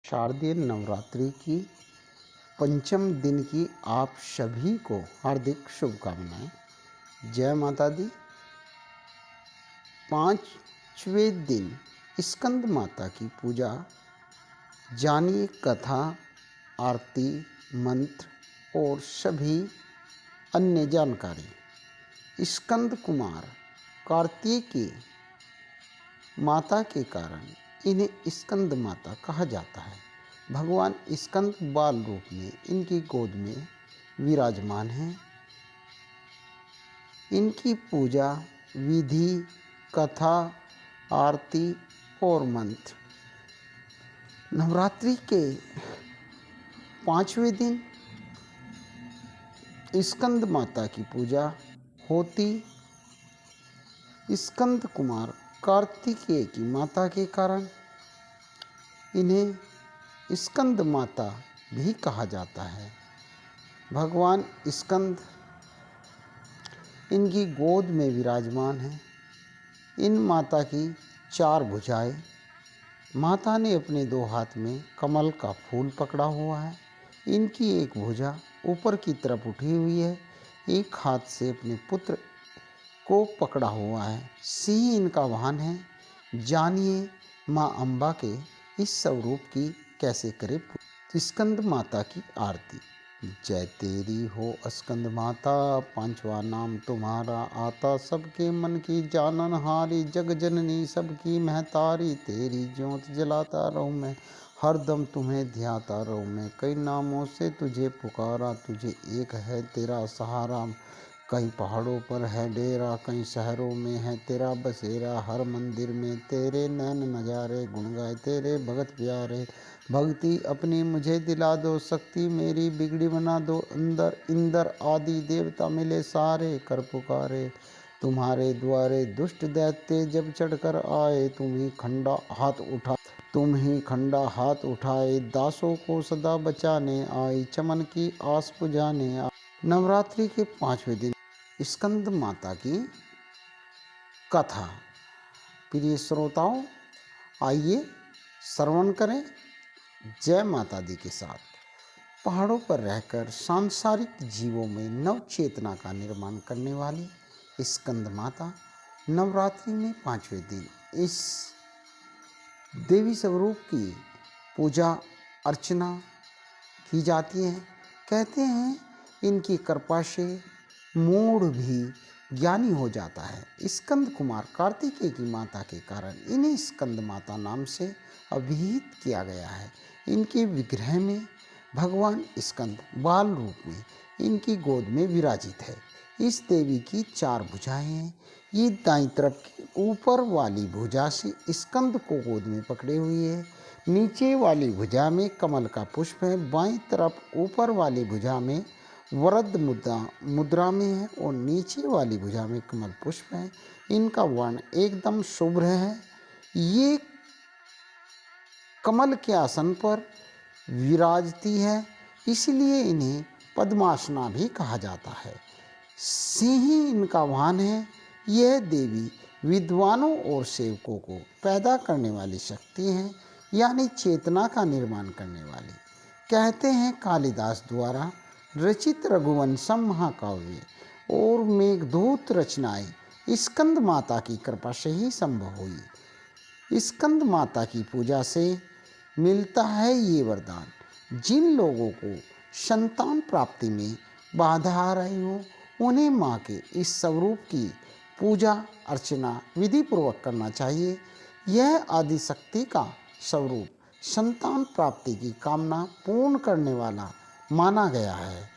शारदीय नवरात्रि की पंचम दिन की आप सभी को हार्दिक शुभकामनाएं। जय माता दी। पांचवें दिन स्कंद माता की पूजा। जानिए कथा, आरती, मंत्र और सभी अन्य जानकारी। स्कंद कुमार कार्तिकेय माता के कारण इन्हें स्कंद माता कहा जाता है। भगवान स्कंद बाल रूप में इनकी गोद में विराजमान हैं। इनकी पूजा विधि, कथा, आरती और मंत्र। नवरात्रि के पांचवें दिन स्कंद माता की पूजा होती। स्कंद कुमार कार्तिकेय की माता के कारण इन्हें स्कंद माता भी कहा जाता है। भगवान स्कंद इनकी गोद में विराजमान है। इन माता की 4 भुजाएं। माता ने अपने 2 हाथ में कमल का फूल पकड़ा हुआ है। इनकी एक भुजा ऊपर की तरफ उठी हुई है। एक हाथ से अपने पुत्र को पकड़ा हुआ है। सिंह इनका वाहन है। जानिए माँ अम्बा के इस स्वरूप की कैसे करे स्कंद माता की आरती। जय तेरी हो स्कंद माता, 5वां नाम तुम्हारा आता, सबके मन की जानन हारी, जग जननी सबकी महतारी। तेरी ज्योत जलाता रहूं मैं, हरदम तुम्हें ध्याता रहूं मैं। कई नामों से तुझे पुकारा, तुझे एक है तेरा सहारा। कहीं पहाड़ों पर है डेरा, कहीं शहरों में है तेरा बसेरा। हर मंदिर में तेरे नैन नजारे, गुण गाए तेरे भगत प्यारे। भक्ति अपनी मुझे दिला दो, शक्ति मेरी बिगड़ी बना दो। अंदर इंदर आदि देवता मिले सारे, कर पुकारे तुम्हारे द्वारे। दुष्ट दैत्य जब चढ़कर आए, तुम ही खंडा हाथ उठाए। दासों को सदा बचाने आई, चमन की आस पुजाने आई। नवरात्रि के 5वें दिन स्कंद माता की कथा। प्रिय श्रोताओं, आइए श्रवण करें। जय माता दी के साथ पहाड़ों पर रहकर सांसारिक जीवों में नव चेतना का निर्माण करने वाली स्कंद माता नवरात्रि में 5वें दिन इस देवी स्वरूप की पूजा अर्चना की जाती है। कहते हैं इनकी कृपा से मूढ़ भी ज्ञानी हो जाता है। स्कंद कुमार कार्तिकेय की माता के कारण इन्हें स्कंद माता नाम से अभिहित किया गया है। इनके विग्रह में भगवान स्कंद बाल रूप में इनकी गोद में विराजित है। इस देवी की 4 भुजाएं हैं। ये दाईं तरफ की ऊपर वाली भुजा से स्कंद को गोद में पकड़े हुई है। नीचे वाली भुजा में कमल का पुष्प है। बाईं तरफ ऊपर वाली भुजा में वरद मुद्रा में है और नीचे वाली भुजा में कमल पुष्प है। इनका वर्ण एकदम शुभ्र है। ये कमल के आसन पर विराजती है, इसलिए इन्हें पद्मासना भी कहा जाता है। सिंह इनका वाहन है। यह देवी विद्वानों और सेवकों को पैदा करने वाली शक्ति है, यानी चेतना का निर्माण करने वाली। कहते हैं कालिदास द्वारा रचित रघुवंशम महाकाव्य और मेघदूत रचनाएं स्कंद माता की कृपा से ही संभव हुई। स्कंद माता की पूजा से मिलता है ये वरदान। जिन लोगों को संतान प्राप्ति में बाधा आ रही हो, उन्हें माँ के इस स्वरूप की पूजा अर्चना विधि पूर्वक करना चाहिए। यह आदिशक्ति का स्वरूप संतान प्राप्ति की कामना पूर्ण करने वाला माना गया है।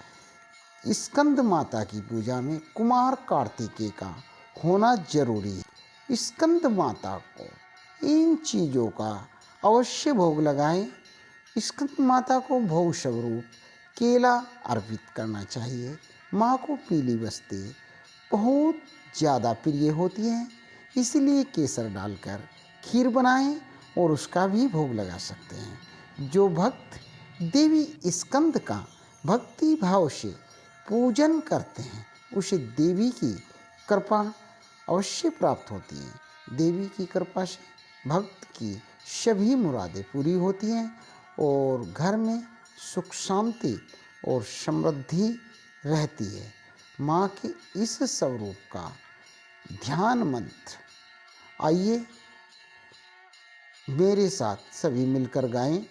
स्कंद माता की पूजा में कुमार कार्तिकेय का होना जरूरी है। स्कंद माता को इन चीज़ों का अवश्य भोग लगाएं। स्कंद माता को भोग स्वरूप केला अर्पित करना चाहिए। माँ को पीली वस्तुएं बहुत ज़्यादा प्रिय होती हैं, इसलिए केसर डालकर खीर बनाएं और उसका भी भोग लगा सकते हैं। जो भक्त देवी स्कंद का भक्ति भाव से पूजन करते हैं, उसे देवी की कृपा अवश्य प्राप्त होती है। देवी की कृपा से भक्त की सभी मुरादें पूरी होती हैं और घर में सुख शांति और समृद्धि रहती है। माँ के इस स्वरूप का ध्यान मंत्र आइए मेरे साथ सभी मिलकर गाएं।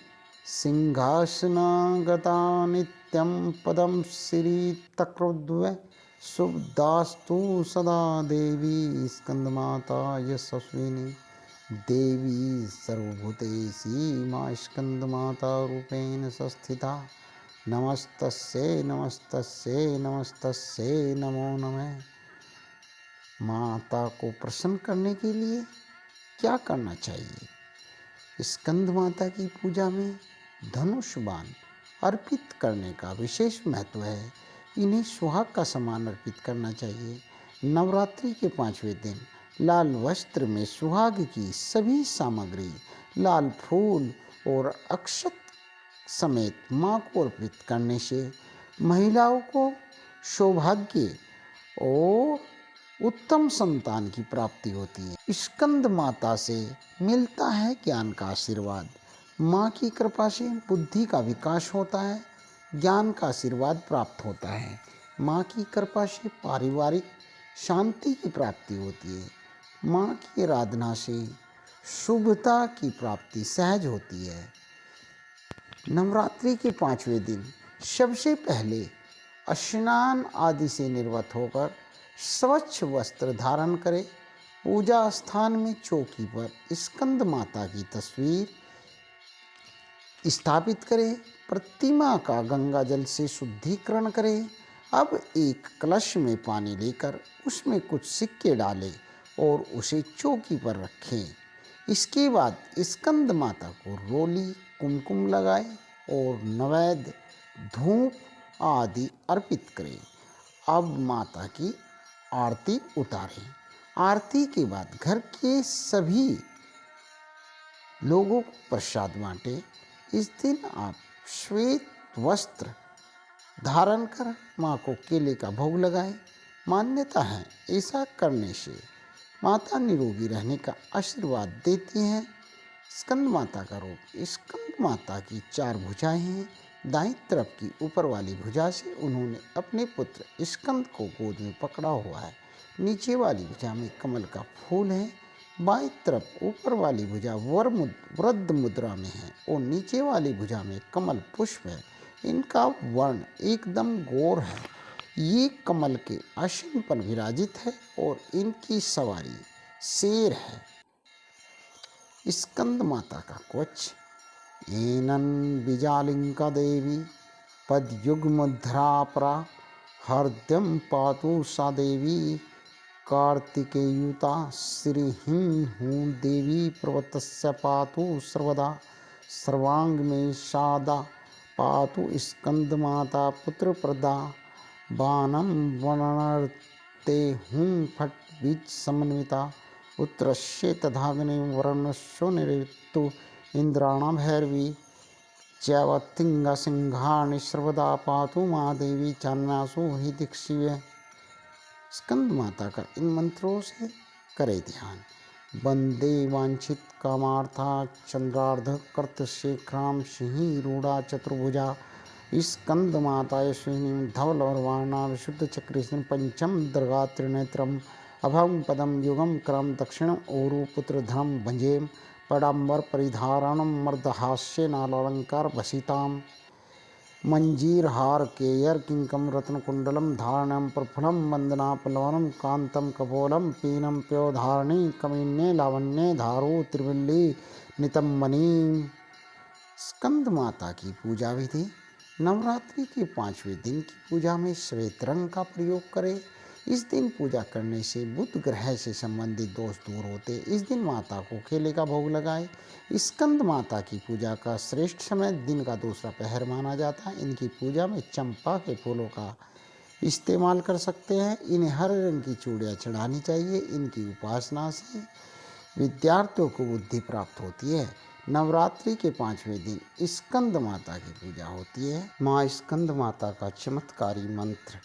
सिंहासनागता नित्यं पदं श्रीतकृद्वै शुभदास्तु सदा देवी स्कंदमाता यशस्विनी। देवी सर्वभूतेषु मां स्कंदमाता रूपेण संस्थिता। नमस्तस्यै नमस्तस्यै नमस्तस्यै नमो नमः। माता को प्रसन्न करने के लिए क्या करना चाहिए? स्कंद माता की पूजा में धनुष बाण अर्पित करने का विशेष महत्व है। इन्हें सुहाग का समान अर्पित करना चाहिए। नवरात्रि के 5वें दिन लाल वस्त्र में सुहाग की सभी सामग्री, लाल फूल और अक्षत समेत माँ को अर्पित करने से महिलाओं को सौभाग्य और उत्तम संतान की प्राप्ति होती है। स्कंद माता से मिलता है ज्ञान का आशीर्वाद। माँ की कृपा से बुद्धि का विकास होता है, ज्ञान का आशीर्वाद प्राप्त होता है। माँ की कृपा से पारिवारिक शांति की प्राप्ति होती है। माँ की आराधना से शुभता की प्राप्ति सहज होती है। नवरात्रि के 5वें दिन सबसे पहले स्नान आदि से निवृत्त होकर स्वच्छ वस्त्र धारण करें। पूजा स्थान में चौकी पर स्कंद माता की तस्वीर स्थापित करें। प्रतिमा का गंगा जल से शुद्धिकरण करें। अब एक कलश में पानी लेकर उसमें कुछ सिक्के डालें और उसे चौकी पर रखें। इसके बाद स्कंद माता को रोली, कुमकुम लगाएं और नैवेद्य, धूप आदि अर्पित करें। अब माता की आरती उतारें। आरती के बाद घर के सभी लोगों को प्रसाद बांटें। इस दिन आप श्वेत वस्त्र धारण कर माँ को केले का भोग लगाएं। मान्यता है ऐसा करने से माता निरोगी रहने का आशीर्वाद देती हैं। स्कंद माता का रूप, स्कंद माता की 4 भुजाएं हैं। दाईं तरफ की ऊपर वाली भुजा से उन्होंने अपने पुत्र स्कंद को गोद में पकड़ा हुआ है। नीचे वाली भुजा में कमल का फूल है। बाईं तरफ ऊपर वाली भुजा वृद्ध मुद्रा में है और नीचे वाली भुजा में कमल पुष्प है। इनका वर्ण एकदम गौर है। ये कमल के आसन पर विराजित है और इनकी सवारी शेर है। स्कंद माता का कवच, एनन बीजालिंका देवी पदयुग्मध्रापरा हृदयं पातु सा देवी कार्तिकेयुता श्रीहीन हूँ देवी पर्वतस्य पातु सर्वदा सर्वांग में सादा पातु स्कंद माता पुत्र प्रदा बाणम वनर्ते हूँ फट बीज समन्विता उत्तरश्ये तथाग्नि वर्णस्यो निऋतु इंद्राणां भैरवी चैवतिंग सिंहानि सर्वदा पातु महादेवी चान्यासु हि दीक्षिवे। स्कंद माता का इन मंत्रों से करे ध्यान। वंदे वांछित कामार्था चंद्रार्ध कर्त शेखराम सिंही रूढ़ा चतुर्भुजा स्कंद माता यशस्विनी धवल और वाणा विशुद्ध चक्र पंचम दुर्गा त्रिनेत्रम अभम पदम युगम क्रम दक्षिण ओरु पुत्र धर्म भंजेम पडाम्बर परिधारणम मर्दहास्य नालालंकार भसिताम मंजीर हार केयर किंकम रत्न कुंडलम धारणम प्रफुल्लम वंदना पलवनम कांतम कपोलम पीनम प्योधारणी कमीन्ये लावण्ये धारो त्रिवल्ली नितंबनी। स्कंद माता की पूजा विधि। नवरात्रि के 5वें दिन की पूजा में श्वेत रंग का प्रयोग करें। इस दिन पूजा करने से बुध ग्रह से संबंधित दोष दूर होते। इस दिन माता को केले का भोग लगाएं। स्कंद माता की पूजा का श्रेष्ठ समय दिन का दूसरा पहर माना जाता है। इनकी पूजा में चंपा के फूलों का इस्तेमाल कर सकते हैं। इन्हें हरे रंग की चूड़ियाँ चढ़ानी चाहिए। इनकी उपासना से विद्यार्थियों को बुद्धि प्राप्त होती है। नवरात्रि के 5वें दिन स्कंद माता की पूजा होती है। माँ स्कंद माता का चमत्कारी मंत्र,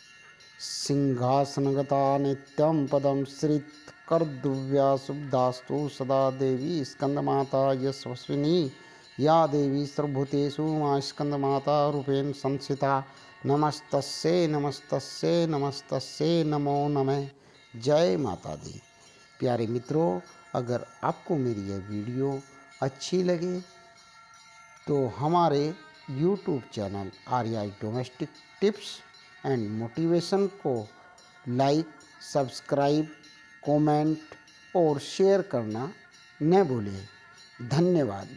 सिंहासनगता नित्यं पदं श्रीतकर्दुव्या शुभदास्तु सदा देवी स्कंद माता यशस्विनी। या देवी सर्वभूतेषु मां स्कंदमाता रूपेण संस्थिता नमस्तस्यै नमस्तस्यै नमस्तस्यै नमो नमः। जय माता दी। प्यारे मित्रों, अगर आपको मेरी यह वीडियो अच्छी लगे तो हमारे YouTube channel RI domestic tips and motivation को लाइक, सब्सक्राइब, कमेंट और शेयर करना न भूलें। धन्यवाद।